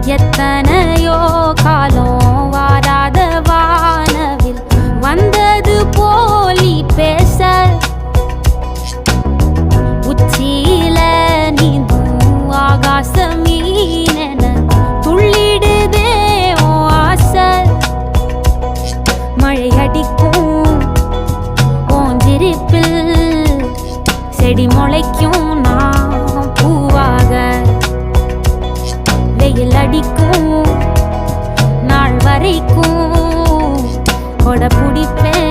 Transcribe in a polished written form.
எத்தனையோ காலம் வாராத வானவில் வந்தது போலி பேச உச்சியில நீந்தும் ஆகாச மீனென துள்ளிடுதே ஓ ஆசை மழை அடிக்கும் ஓஞ்சிருப்பில் செடி முளைக்கும் நான் பூவாக வெயில் அடிக்கும் நாள் வரைக்கும் கொடை பிடிப்பேன்